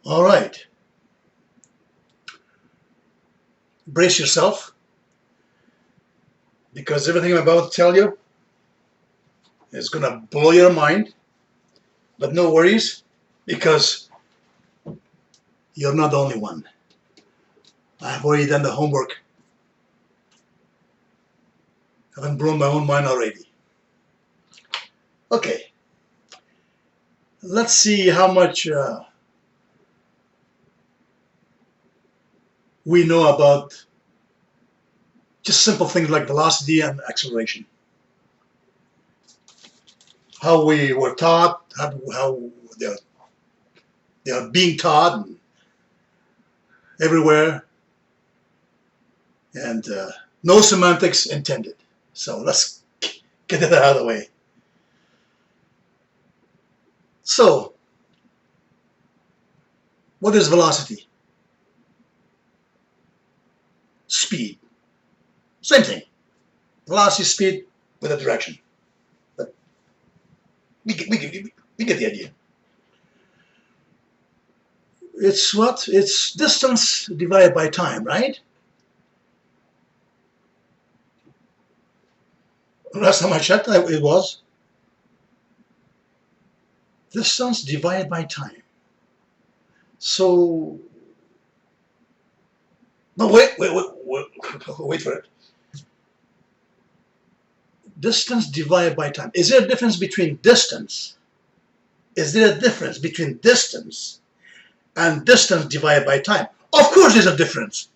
All right. Brace yourself, because everything I'm about to tell you is going to blow your mind. But no worries, because you're not the only one. I've already done the homework. I've blown my own mind already. Okay. Let's see how much we know about just simple things like velocity and acceleration. How we were taught, how they are being taught everywhere, and no semantics intended. So let's get that out of the way. So, what is velocity? Speed. Same thing. Velocity, speed with a direction. But we get the idea. It's what? It's distance divided by time, right? Last time I checked, it was distance divided by time. So, but wait for it. Distance divided by time. Is there a difference between distance? Is there a difference between distance and distance divided by time? Of course there's a difference.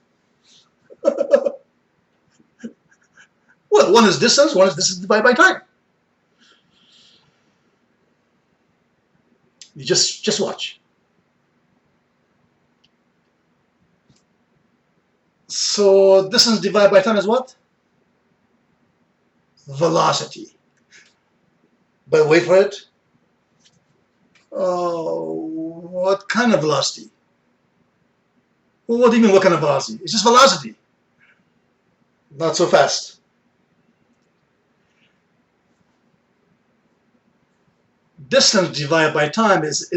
Well, one is distance divided by time. You just watch. So distance divided by time is what? Velocity. But wait for it. What kind of velocity? Well, what do you mean, what kind of velocity? It's just velocity. Not so fast. Distance divided by time is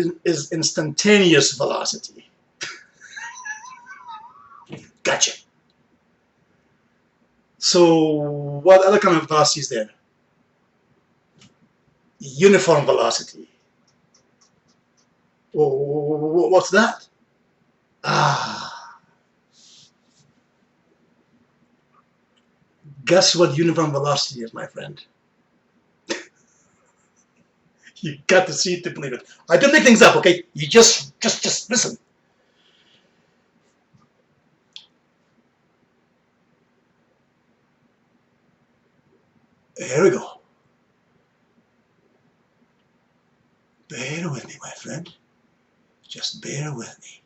instantaneous velocity. Gotcha. So what other kind of velocity is there? Uniform velocity. What's that? Guess what uniform velocity is, my friend? You got to see it to believe it. I don't make things up, okay? You just listen. Here we go. Bear with me, my friend. Just bear with me.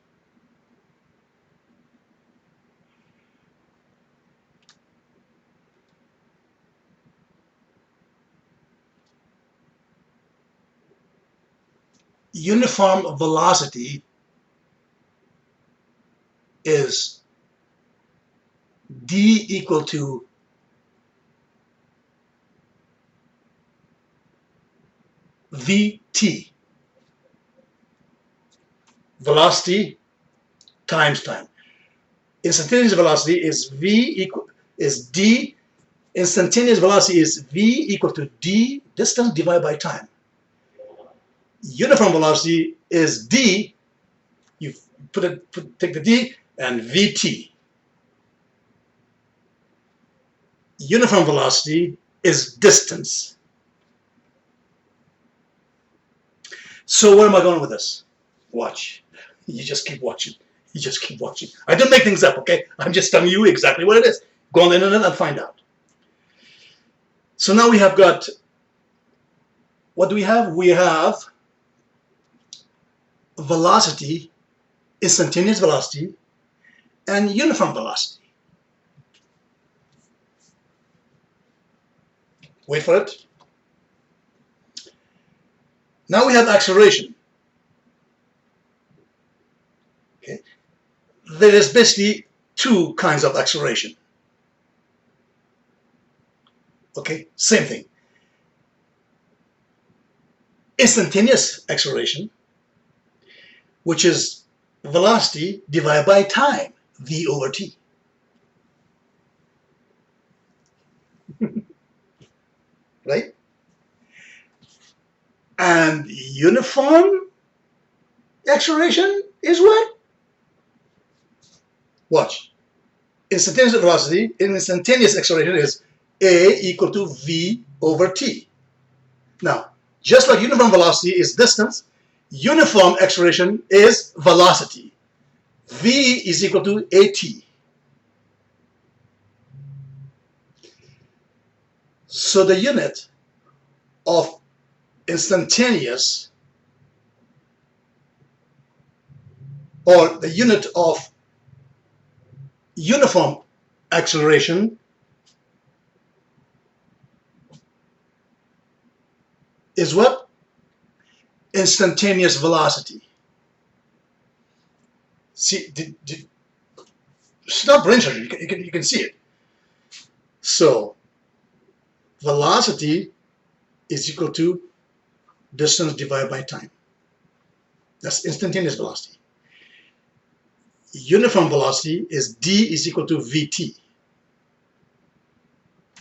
Uniform velocity is d equal to vt. Velocity times time. Instantaneous velocity is d. Instantaneous velocity is v equal to d, distance divided by time. Uniform velocity is d. You take the d and vt. Uniform velocity is distance. So where am I going with this? Watch. You just keep watching. You just keep watching. I don't make things up, okay? I'm just telling you exactly what it is. Go on the internet and find out. So now we have got, what do we have? We have velocity, instantaneous velocity, and uniform velocity. Wait for it. Now we have acceleration. Okay. There is basically two kinds of acceleration. Okay, same thing. Instantaneous acceleration, which is velocity divided by time, v over t. Right? And uniform acceleration is what? Watch. Instantaneous velocity in instantaneous acceleration is a equal to v over t. Now, just like uniform velocity is distance, uniform acceleration is velocity. V is equal to at. So the unit of instantaneous, or the unit of uniform acceleration, is what? Instantaneous velocity. See, it's not brain surgery. You can see it. So, velocity is equal to distance divided by time. That's instantaneous velocity. Uniform velocity is d is equal to vt.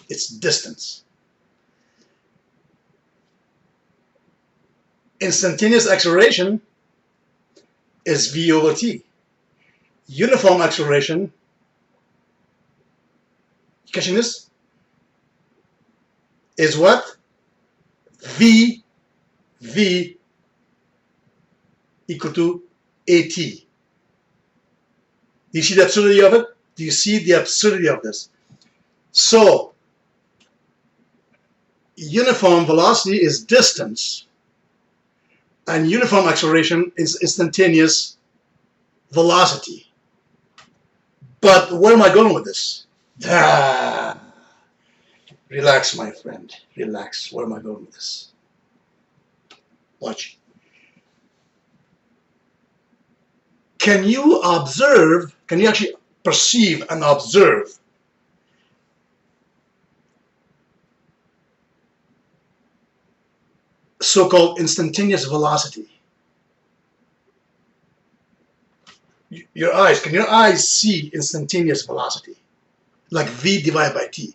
It's distance. Instantaneous acceleration is v over t. Uniform acceleration, catching this, is what? V equal to at. Do you see the absurdity of it? Do you see the absurdity of this? So, uniform velocity is distance, and uniform acceleration is instantaneous velocity. But where am I going with this? Relax, my friend. Relax. Where am I going with this? Watch. Can you observe, can you actually perceive and observe so-called instantaneous velocity? Your eyes, can your eyes see instantaneous velocity? Like v divided by t?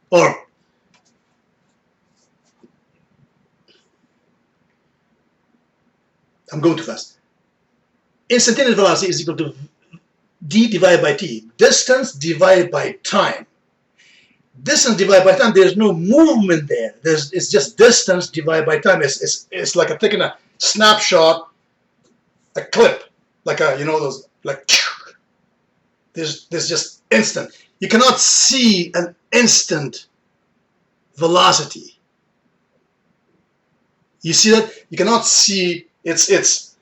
Or I'm going too fast. Instantaneous velocity is equal to d divided by t. Distance divided by time. Distance divided by time, there's no movement there. It's just distance divided by time. It's like taking a snapshot, a clip, like a, you know, those, like, there's just instant. You cannot see an instant velocity. You see that? You cannot see. It's just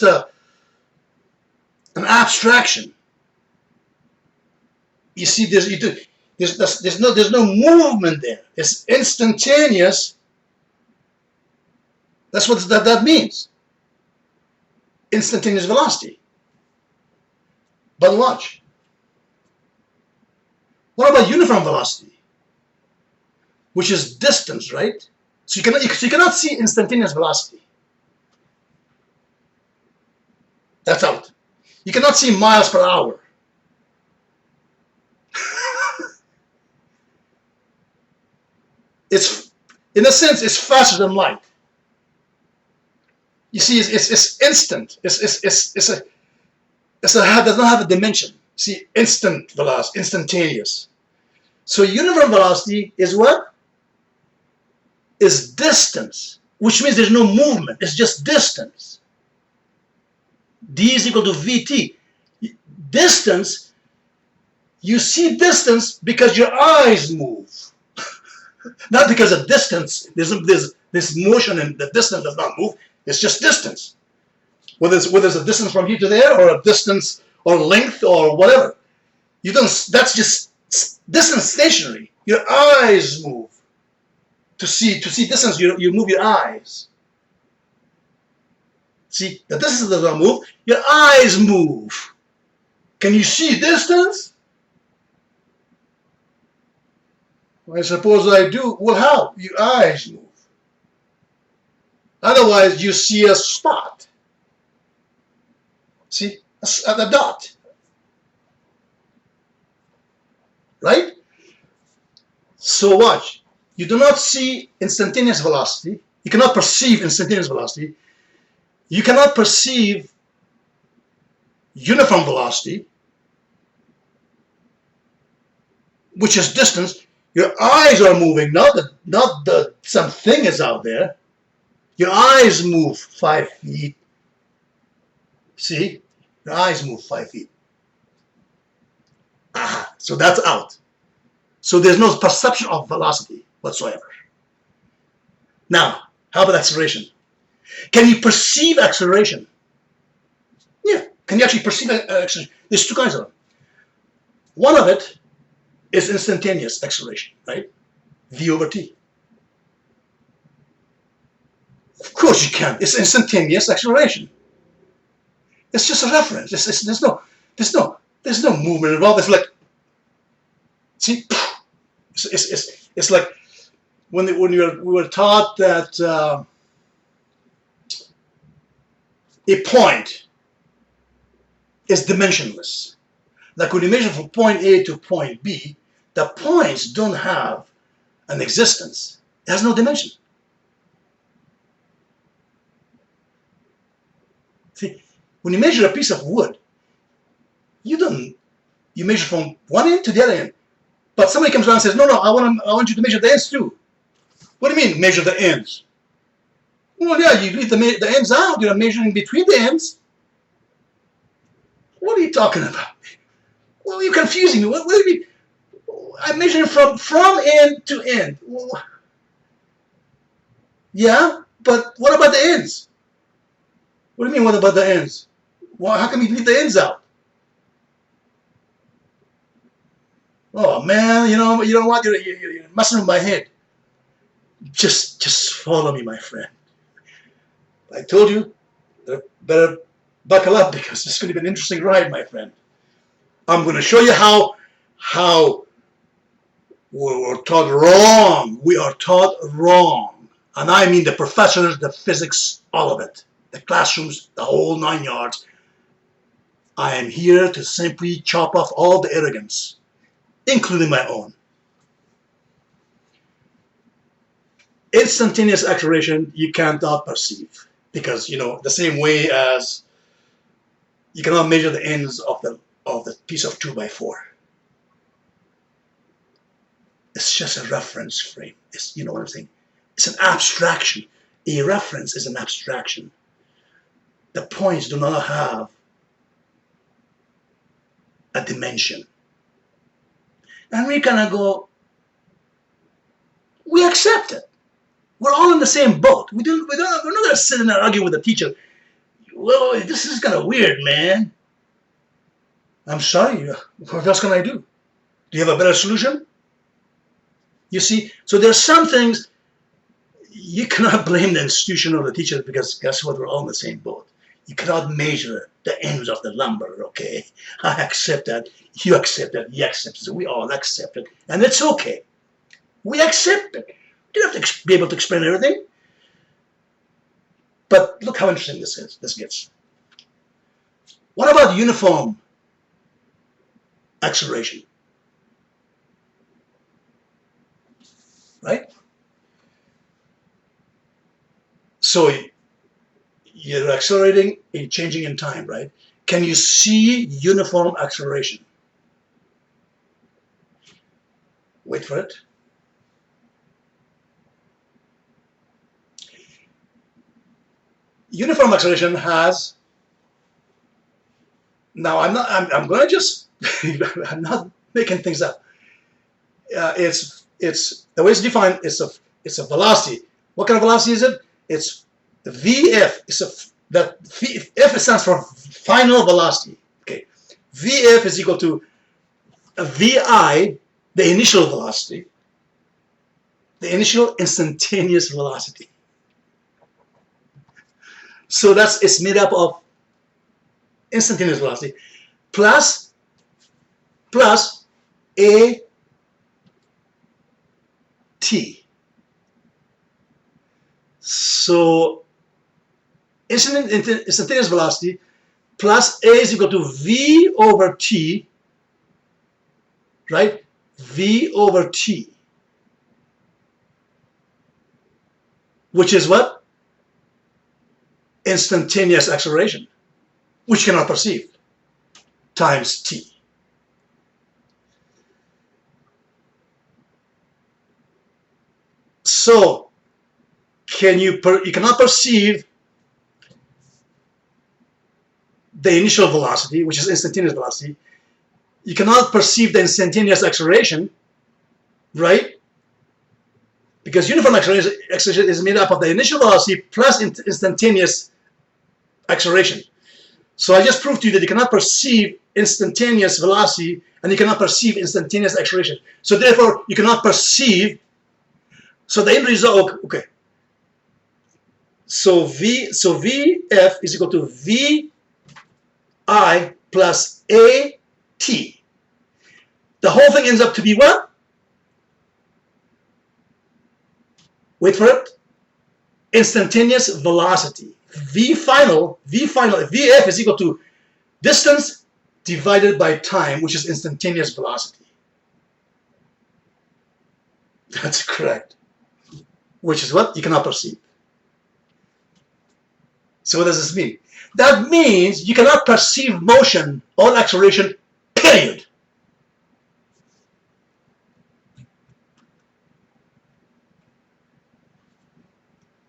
an abstraction. You see, there's no movement there. It's instantaneous. That's what that means. Instantaneous velocity. But watch. What about uniform velocity? Which is distance, right? So you cannot see instantaneous velocity. That's out. You cannot see miles per hour. It's, in a sense, it's faster than light. You see, it's instant. It does not have a dimension. See, instant velocity, instantaneous. So uniform velocity is what? Is distance, which means there's no movement. It's just distance. D is equal to VT. Distance, you see distance because your eyes move. Not because of distance. There's this motion and the distance does not move. It's just distance. Whether it's a distance from here to there, or a distance or length or whatever. You don't. That's just distance stationary. Your eyes move. To see distance, you move your eyes. See, the distance does not move. Your eyes move. Can you see distance? Well, I suppose I do. Well, how? Your eyes move. Otherwise, you see a spot. See, a dot. Right? So watch. You do not see instantaneous velocity. You cannot perceive instantaneous velocity. You cannot perceive uniform velocity, which is distance. Your eyes are moving, not the something is out there. Your eyes move 5 feet. See? Your eyes move 5 feet. Aha, so that's out. So there's no perception of velocity whatsoever. Now, how about acceleration? Can you perceive acceleration? Yeah. Can you actually perceive acceleration? There's two kinds of them. One of it is instantaneous acceleration, right? V over t. Of course you can. It's instantaneous acceleration. It's just a reference. There's no movement involved. It's like, see, it's like when we were taught that a point is dimensionless. Like when you measure from point A to point B, the points don't have an existence. It has no dimension. See, when you measure a piece of wood, you measure from one end to the other end. But somebody comes around and says, no, I want you to measure the ends too. What do you mean, measure the ends? Well, yeah, you leave the ends out. You're measuring between the ends. What are you talking about? Well, you're confusing me. What do you mean? I'm measuring from end to end. Well, yeah, but what about the ends? What do you mean, what about the ends? Well, how come you leave the ends out? Oh, man, you know what? You're messing with my head. Just follow me, my friend. I told you, better buckle up because this is going to be an interesting ride, my friend. I'm going to show you how we're taught wrong. We are taught wrong. And I mean the professors, the physics, all of it. The classrooms, the whole 9 yards. I am here to simply chop off all the arrogance, including my own. Instantaneous acceleration you cannot perceive because, the same way as you cannot measure the ends of the piece of 2x4. It's just a reference frame. You know what I'm saying? It's an abstraction. A reference is an abstraction. The points do not have a dimension. And we kind of go, we accept it. We're all in the same boat. We're not going to sit and argue with the teacher. Well, this is kind of weird, man. I'm sorry. What else can I do? Do you have a better solution? You see, so there's some things you cannot blame the institution or the teacher because guess what? We're all in the same boat. You cannot measure the ends of the lumber, okay? I accept that. You accept that. You accept it. So we all accept it. And it's okay. We accept it. You don't have to be able to explain everything. But look how interesting this gets. What about uniform acceleration? Right? So you're accelerating and changing in time, right? Can you see uniform acceleration? Wait for it. Uniform acceleration has, now I'm going to just, I'm not making things up. It's the way it's defined, it's a velocity. What kind of velocity is it? It's VF. F stands for final velocity. Okay, VF is equal to VI, the initial velocity, the initial instantaneous velocity. So it's made up of instantaneous velocity plus a t. So instantaneous velocity plus a is equal to v over t, right? V over t, which is what? Instantaneous acceleration, which you cannot perceive, times t. So, you cannot perceive the initial velocity, which is instantaneous velocity. You cannot perceive the instantaneous acceleration, right? Because uniform acceleration is made up of the initial velocity plus instantaneous acceleration. So I just proved to you that you cannot perceive instantaneous velocity and you cannot perceive instantaneous acceleration. So therefore, you cannot perceive. So the end result, okay. So Vf is equal to Vi plus At. The whole thing ends up to be what? Wait for it. Instantaneous velocity. Vf is equal to distance divided by time, which is instantaneous velocity. That's correct. Which is what? You cannot perceive. So what does this mean? That means you cannot perceive motion or acceleration, period.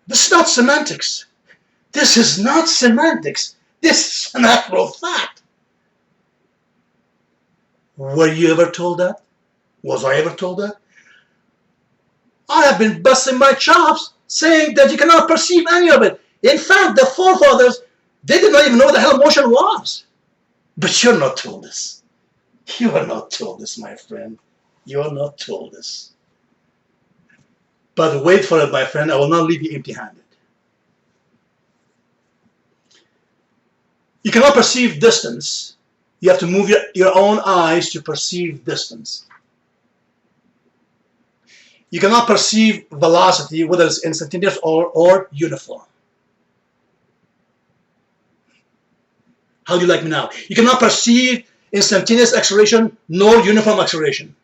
This is not semantics. This is not semantics. This is an actual fact. Were you ever told that? Was I ever told that? I have been busting my chops saying that you cannot perceive any of it. In fact, the forefathers, they did not even know what the hell motion was. But you're not told this. You are not told this, my friend. You are not told this. But wait for it, my friend. I will not leave you empty-handed. You cannot perceive distance. You have to move your own eyes to perceive distance. You cannot perceive velocity, whether it's instantaneous or uniform. How do you like me now? You cannot perceive instantaneous acceleration nor uniform acceleration,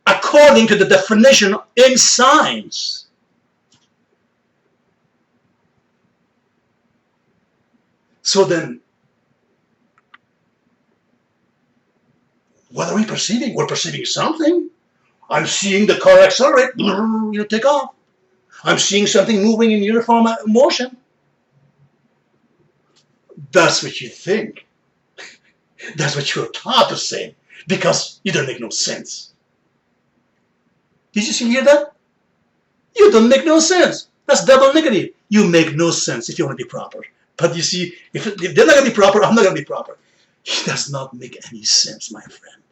according to the definition in science. So then, what are we perceiving? We're perceiving something. I'm seeing the car accelerate, take off. I'm seeing something moving in uniform motion. That's what you think. That's what you're taught to say, because you don't make no sense. Did you hear that? You don't make no sense. That's double negative. You make no sense if you want to be proper. But you see, if they're not going to be proper, I'm not going to be proper. It does not make any sense, my friend.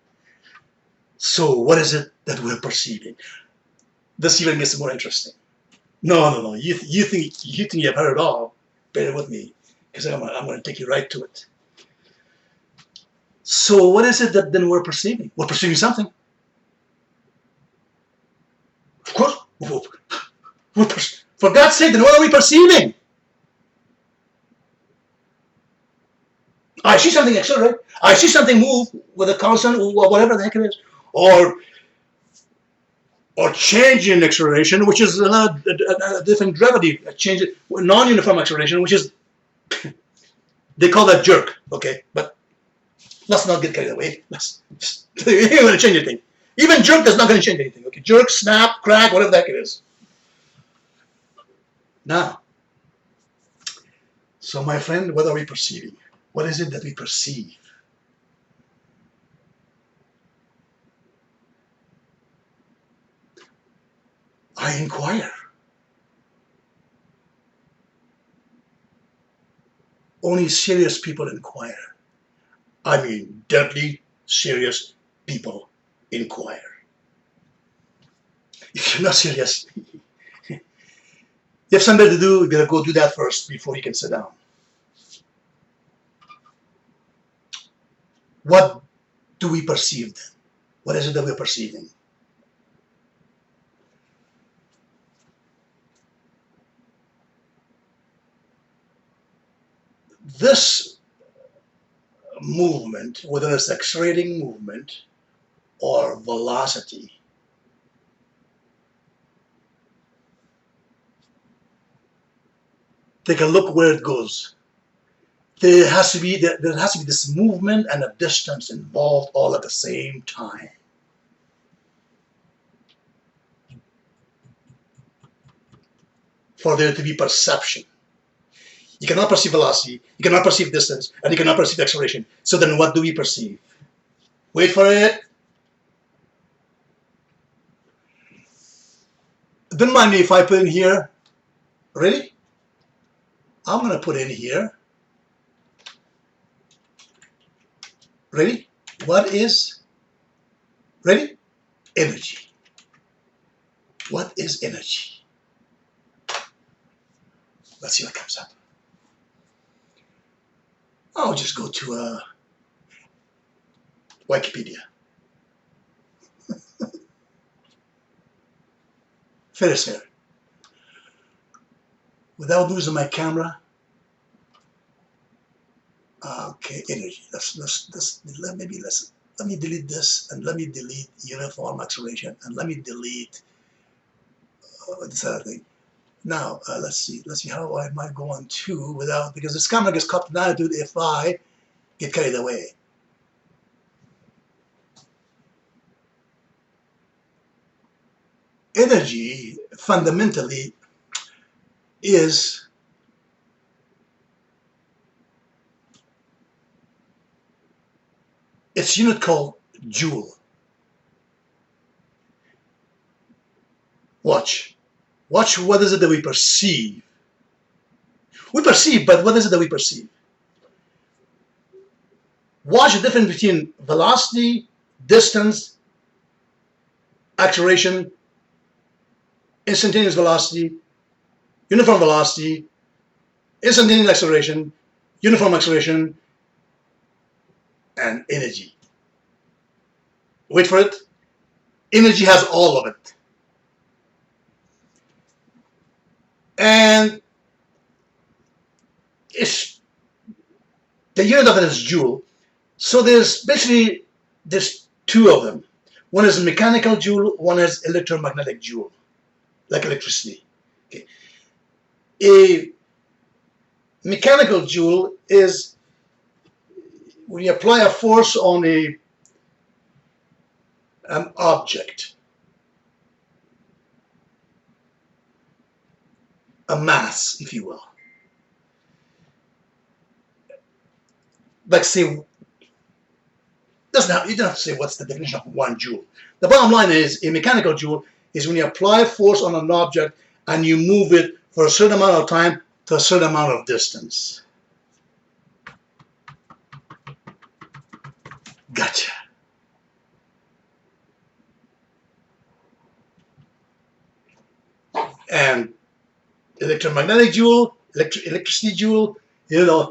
So what is it that we're perceiving? This even gets more interesting. No. You think you've heard it all. Bear with me, because I'm going to take you right to it. So what is it that then we're perceiving? We're perceiving something. Of course. For God's sake, then what are we perceiving? I see something accelerate. I see something move with a constant, or whatever the heck it is. Or change in acceleration, which is a different gravity, a change, non-uniform acceleration, which is, they call that jerk, okay? But let's not get carried away. You ain't going to change anything. Even jerk is not going to change anything, okay? Jerk, snap, crack, whatever the heck it is. Now, so my friend, what are we perceiving? What is it that we perceive? I inquire. Only serious people inquire. I mean, deadly serious people inquire. If you're not serious, you have something to do, you better go do that first before you can sit down. What do we perceive then? What is it that we're perceiving? this movement, whether it's accelerating movement or velocity, take a look where it goes. There has to be this movement and a distance involved all at the same time. For there to be perception. You cannot perceive velocity, you cannot perceive distance, and you cannot perceive acceleration. So then what do we perceive? Wait for it. Don't mind me if I put in here. Ready? I'm going to put in here. Ready? What is? Ready? Energy. What is energy? Let's see what comes up. I'll just go to Wikipedia. Fair is fair. Without losing my camera. Okay, energy. Let me delete this, and let me delete uniform acceleration, and let me delete this other thing. Now let's see how I might go on to without, because this camera gets caught in attitude if I get carried away. Energy fundamentally is its unit called joule. Watch what is it that we perceive. We perceive, but what is it that we perceive? Watch the difference between velocity, distance, acceleration, instantaneous velocity, uniform velocity, instantaneous acceleration, uniform acceleration, and energy. Wait for it. Energy has all of it. And the unit of it is joule. So there's two of them. One is mechanical joule, one is electromagnetic joule, like electricity. Okay. A mechanical joule is when you apply a force on an object, a mass, if you will. Like say, you don't have to say what's the definition of 1 joule. The bottom line is a mechanical joule is when you apply force on an object and you move it for a certain amount of time to a certain amount of distance. Gotcha. And electromagnetic joule, electricity joule,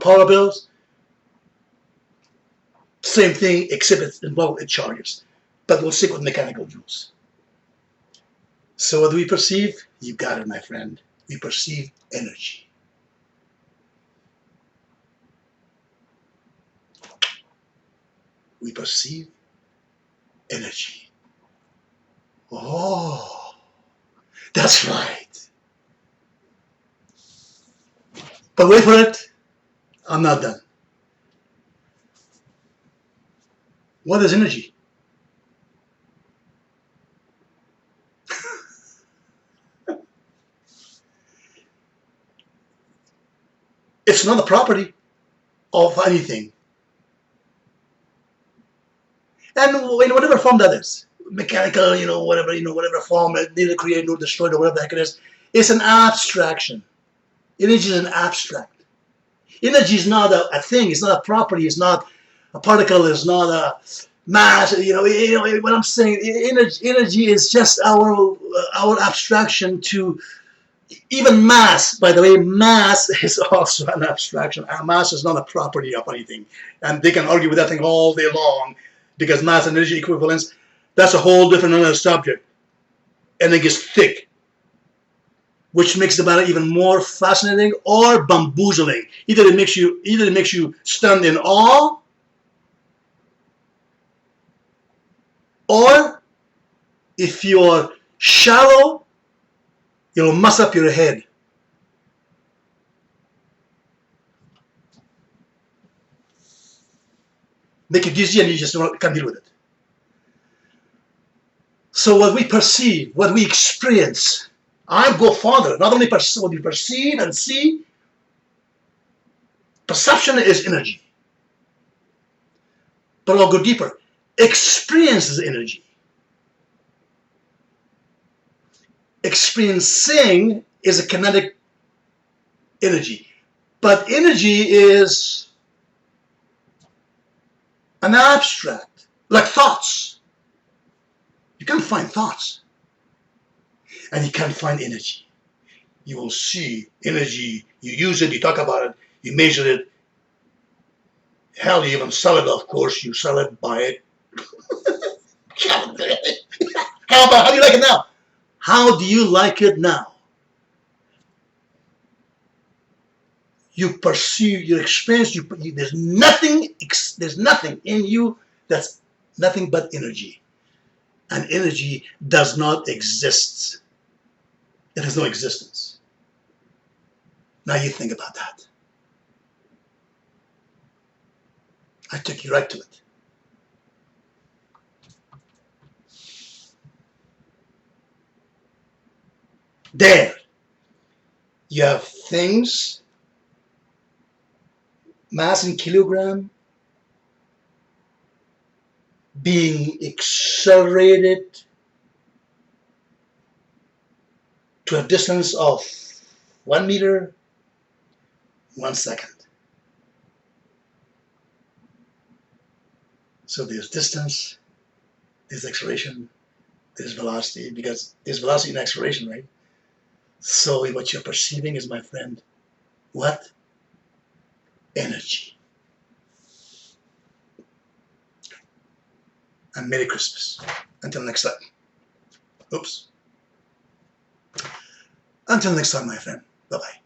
power bills, same thing except it's involved in charges. But we'll stick with mechanical joules. So what do we perceive? You got it, my friend. We perceive energy. We perceive energy. Oh, that's right. But wait for it. I'm not done. What is energy? It's not a property of anything. And in whatever form that is, mechanical, whatever form, neither create nor destroy or whatever the heck it is, it's an abstraction. Energy is an abstract. Energy is not a thing, it's not a property, it's not a particle, it's not a mass. What I'm saying, energy is just our abstraction to even mass. By the way, mass is also an abstraction. Mass is not a property of anything, and they can argue with that thing all day long because mass and energy equivalence. That's a whole different another subject, and it gets thick. which makes the matter even more fascinating or bamboozling. Either it makes you stunned in awe, or if you're shallow, it'll mess up your head. Make you dizzy and you just can't deal with it. So what we perceive, what we experience, I go farther. Not only what we perceive and see, perception is energy. But I'll go deeper. Experience is energy. Experiencing is a kinetic energy. But energy is an abstract, like thoughts. You can't find thoughts. And you can't find energy. You will see energy, you use it, you talk about it, you measure it. Hell, you even sell it, of course. You sell it, buy it. How do you like it now? How do you like it now? You perceive your experience. There's nothing in you that's nothing but energy. And energy does not exist. It has no existence. Now you think about that. I took you right to it. There, you have things, mass in kilogram, being accelerated to a distance of 1 meter, 1 second. So there's distance, there's acceleration, there's velocity, because there's velocity and acceleration, right? So what you're perceiving is, my friend, what? Energy. And Merry Christmas. Until next time. Oops. Until next time, my friend. Bye-bye.